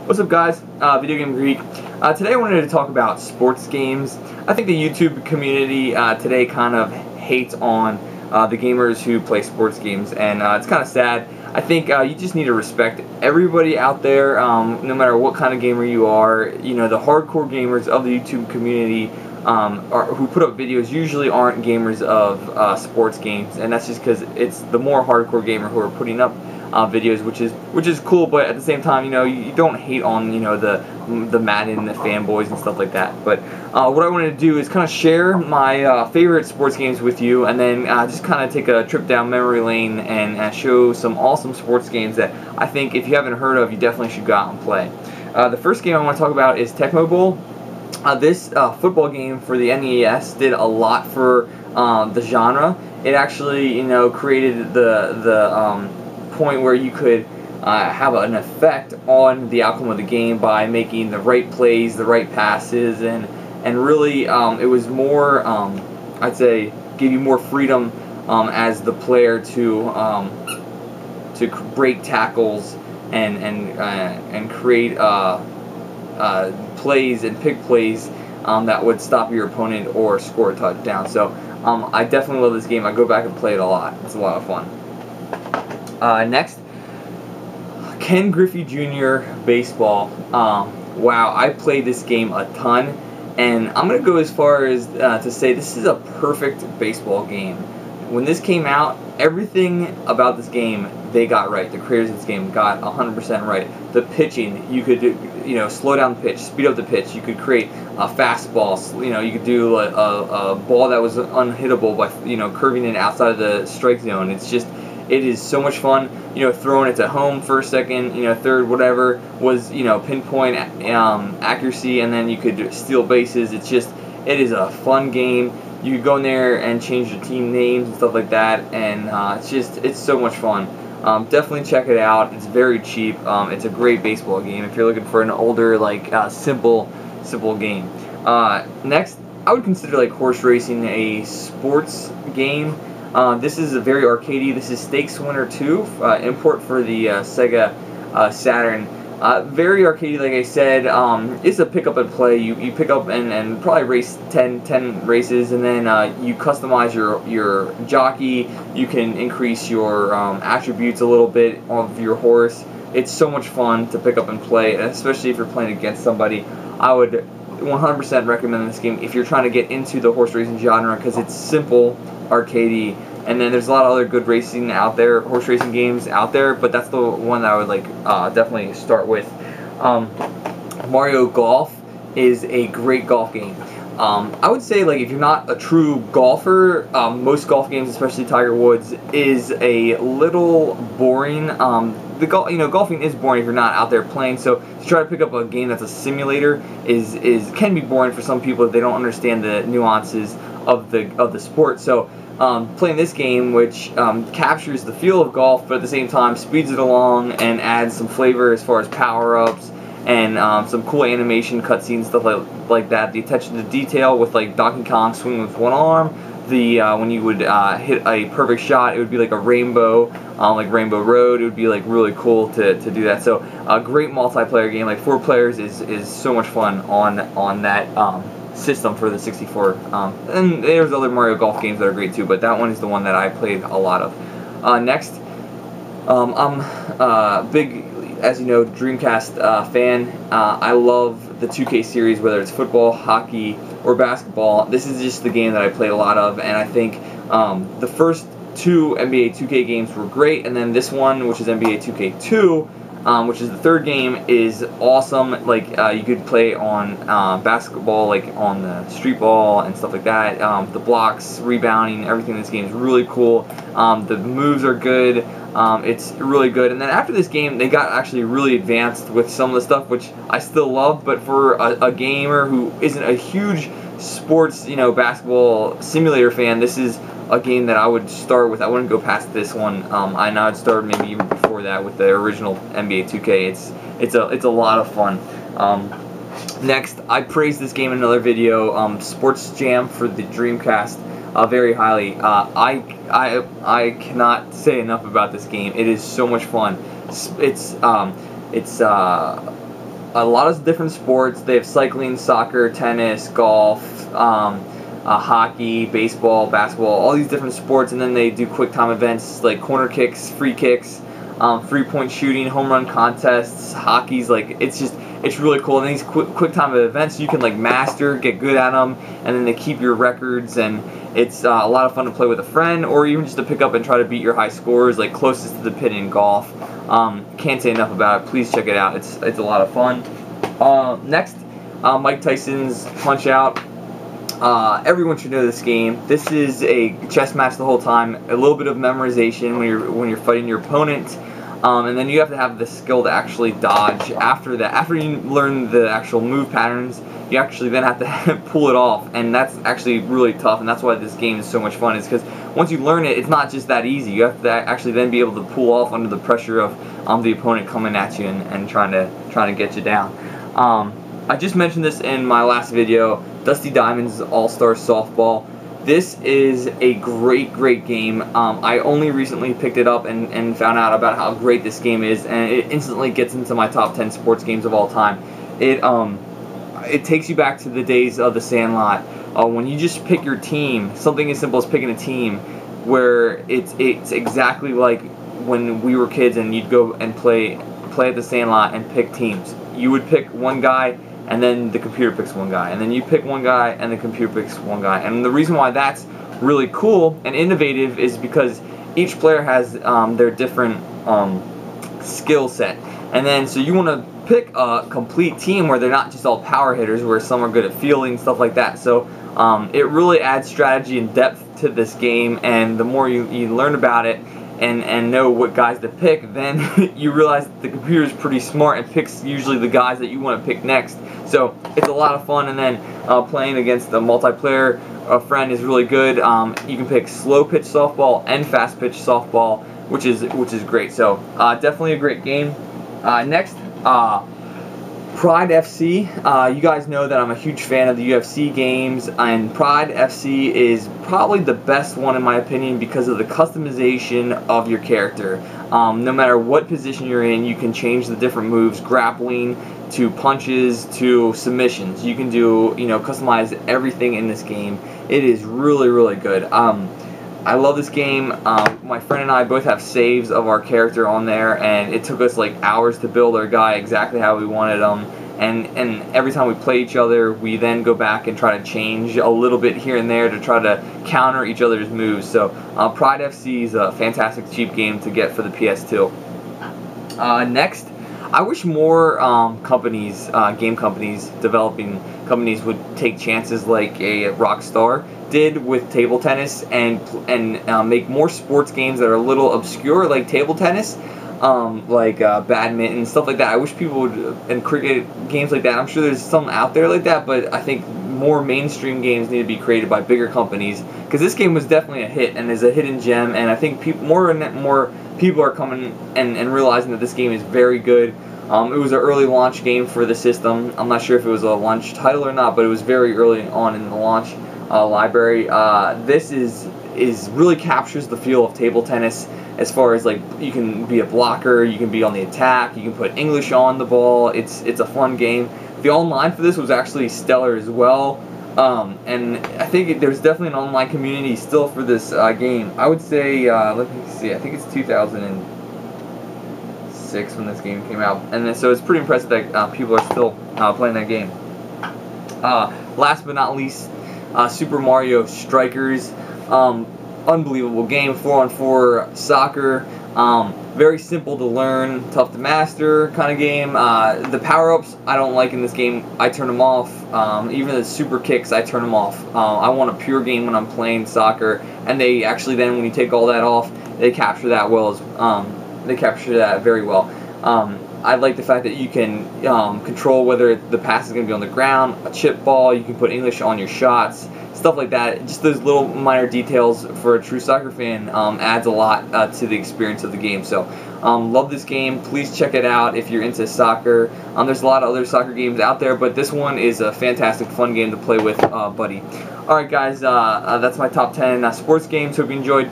What's up, guys? Video Game Greek. Today I wanted to talk about sports games. I think the YouTube community today kind of hates on the gamers who play sports games, and it's kind of sad. I think you just need to respect everybody out there, no matter what kind of gamer you are. You know, the hardcore gamers of the YouTube community who put up videos usually aren't gamers of sports games, and that's just because it's the more hardcore gamer who are putting up videos, which is cool. But at the same time, you know, you don't hate on, you know, the Madden, the fanboys and stuff like that. But what I wanted to do is kind of share my favorite sports games with you, and then just kind of take a trip down memory lane and show some awesome sports games that I think if you haven't heard of, you definitely should go out and play. The first game I want to talk about is Tecmo Bowl. This football game for the NES did a lot for the genre. It actually, you know, created the point where you could have an effect on the outcome of the game by making the right plays, the right passes, and really it was more, I'd say, give you more freedom as the player to break tackles and create plays and pick plays that would stop your opponent or score a touchdown. So I definitely love this game. I go back and play it a lot. It's a lot of fun. Next, Ken Griffey Jr. Baseball. Wow, I played this game a ton, and I'm going to go as far as to say this is a perfect baseball game. When this came out, everything about this game they got right. The creators of this game got 100% right. The pitching, you could you know, slow down the pitch, speed up the pitch. You could create a fastball. You know, you could do a ball that was unhittable by, you know, curving it outside of the strike zone. It is so much fun. You know, throwing it to home, first, second, you know, third, whatever was, you know, pinpoint accuracy, and then you could steal bases. It is a fun game. You could go in there and change your team names and stuff like that, and it's so much fun. Definitely check it out. It's very cheap. It's a great baseball game if you're looking for an older, like, simple game. Next, I would consider like horse racing a sports game. This is a very arcadey. This is Stakes Winner 2, import for the Sega Saturn. Very arcadey, like I said. It's a pick up and play. You pick up and probably race 10 races, and then you customize your jockey. You can increase your attributes a little bit of your horse. It's so much fun to pick up and play, especially if you're playing against somebody. I would 100% recommend this game if you're trying to get into the horse racing genre, because it's simple, arcadey, and then there's a lot of other good racing out there, horse racing games out there, but that's the one that I would like definitely start with. Mario Golf is a great golf game. I would say, like, if you're not a true golfer, most golf games, especially Tiger Woods, is a little boring. Golfing is boring if you're not out there playing. So to try to pick up a game that's a simulator can be boring for some people if they don't understand the nuances of the sport. So playing this game, which captures the feel of golf, but at the same time speeds it along and adds some flavor as far as power-ups and some cool animation, cutscenes, stuff like that. The attention to detail with, like, Donkey Kong swinging with one arm. When you would hit a perfect shot, it would be like a rainbow, like Rainbow Road. It would be like really cool to do that. So a great multiplayer game, like 4 players, is so much fun on that system for the 64. And there's other Mario Golf games that are great too, but that one is the one that I played a lot of. Next, I'm big, as you know, Dreamcast fan. I love the 2K series, whether it's football, hockey, or basketball. This is just the game that I played a lot of, and I think the first 2 NBA 2K games were great, and then this one, which is NBA 2K2, which is the third game, is awesome. Like, you could play on basketball, like on the street ball and stuff like that. The blocks, rebounding, everything in this game is really cool. The moves are good. It's really good. And then after this game, they got actually really advanced with some of the stuff, which I still love. But for a gamer who isn't a huge sports, you know, basketball simulator fan, this is a game that I would start with. I wouldn't go past this one. I know I'd start maybe even before that with the original NBA 2K. It's a lot of fun. Next, I praised this game in another video, Sports Jam for the Dreamcast, very highly. I cannot say enough about this game. It is so much fun. It's a lot of different sports. They have cycling, soccer, tennis, golf, hockey, baseball, basketball, all these different sports, and then they do quick time events like corner kicks, free kicks, 3-point shooting, home run contests, hockey's like it's really cool. And these quick time events you can like master, get good at them, and then they keep your records, and it's a lot of fun to play with a friend, or even just to pick up and try to beat your high scores, like closest to the pin in golf. Can't say enough about it. Please check it out. It's a lot of fun. Next, Mike Tyson's Punch Out. Everyone should know this game. This is a chess match the whole time. A little bit of memorization when you're fighting your opponent, and then you have to have the skill to actually dodge. After that, after you learn the actual move patterns, you actually then have to pull it off, and that's actually really tough. And that's why this game is so much fun. Is because once you learn it, it's not just that easy. You have to actually then be able to pull off under the pressure of the opponent coming at you and trying to get you down. I just mentioned this in my last video, Dusty Diamond's All-Star Softball. This is a great game. I only recently picked it up and found out about how great this game is, and it instantly gets into my top 10 sports games of all time. It takes you back to the days of the Sandlot, when you just pick your team, something as simple as picking a team, where it's exactly like when we were kids and you'd go and play at the Sandlot and pick teams. You would pick one guy, and then the computer picks one guy, and then you pick one guy, and the computer picks one guy. And the reason why that's really cool and innovative is because each player has their different skill set, and then so you want to pick a complete team where they're not just all power hitters, where some are good at fielding, stuff like that. So it really adds strategy and depth to this game, and the more you learn about it and know what guys to pick, then you realize that the computer is pretty smart and picks usually the guys that you want to pick next. So it's a lot of fun, and then playing against the multiplayer friend is really good. You can pick slow pitch softball and fast pitch softball, which is great. So definitely a great game. Next, Pride FC. You guys know that I'm a huge fan of the UFC games, and Pride FC is probably the best one in my opinion because of the customization of your character. No matter what position you're in, you can change the different moves, grappling to punches to submissions. You can do, customize everything in this game. It is really good. I love this game. My friend and I both have saves of our character on there, and it took us like hours to build our guy exactly how we wanted him. And every time we play each other, we then go back and try to change a little bit here and there to try to counter each other's moves. So Pride FC is a fantastic cheap game to get for the PS2. Next, I wish more companies, game companies, developing companies would take chances like a Rockstar did with table tennis and make more sports games that are a little obscure, like table tennis, like badminton, stuff like that. I wish people would, and cricket, games like that. I'm sure there's some out there like that, but I think more mainstream games need to be created by bigger companies, because this game was definitely a hit and is a hidden gem, and I think more and more people are coming and realizing that this game is very good. It was an early launch game for the system. I'm not sure if it was a launch title or not, but it was very early on in the launch library. This is really captures the feel of table tennis, as far as like you can be a blocker, you can be on the attack, you can put English on the ball. It's a fun game. The online for this was actually stellar as well, and I think there's definitely an online community still for this game. I would say, let me see, I think it's 2006 when this game came out, and then, so it's pretty impressive that people are still playing that game. Last but not least, Super Mario Strikers. Unbelievable game, 4-on-4 soccer. Very simple to learn, tough to master kind of game. The power-ups I don't like in this game. I turn them off. Even the super kicks, I turn them off. I want a pure game when I'm playing soccer, and they actually then, when you take all that off, they capture that very well. I like the fact that you can control whether the pass is going to be on the ground, a chip ball. You can put English on your shots, stuff like that. Just those little minor details for a true soccer fan adds a lot to the experience of the game. So love this game. Please check it out if you're into soccer. There's a lot of other soccer games out there, but this one is a fantastic, fun game to play with, buddy. Alright guys, that's my top 10 sports games. Hope you enjoyed.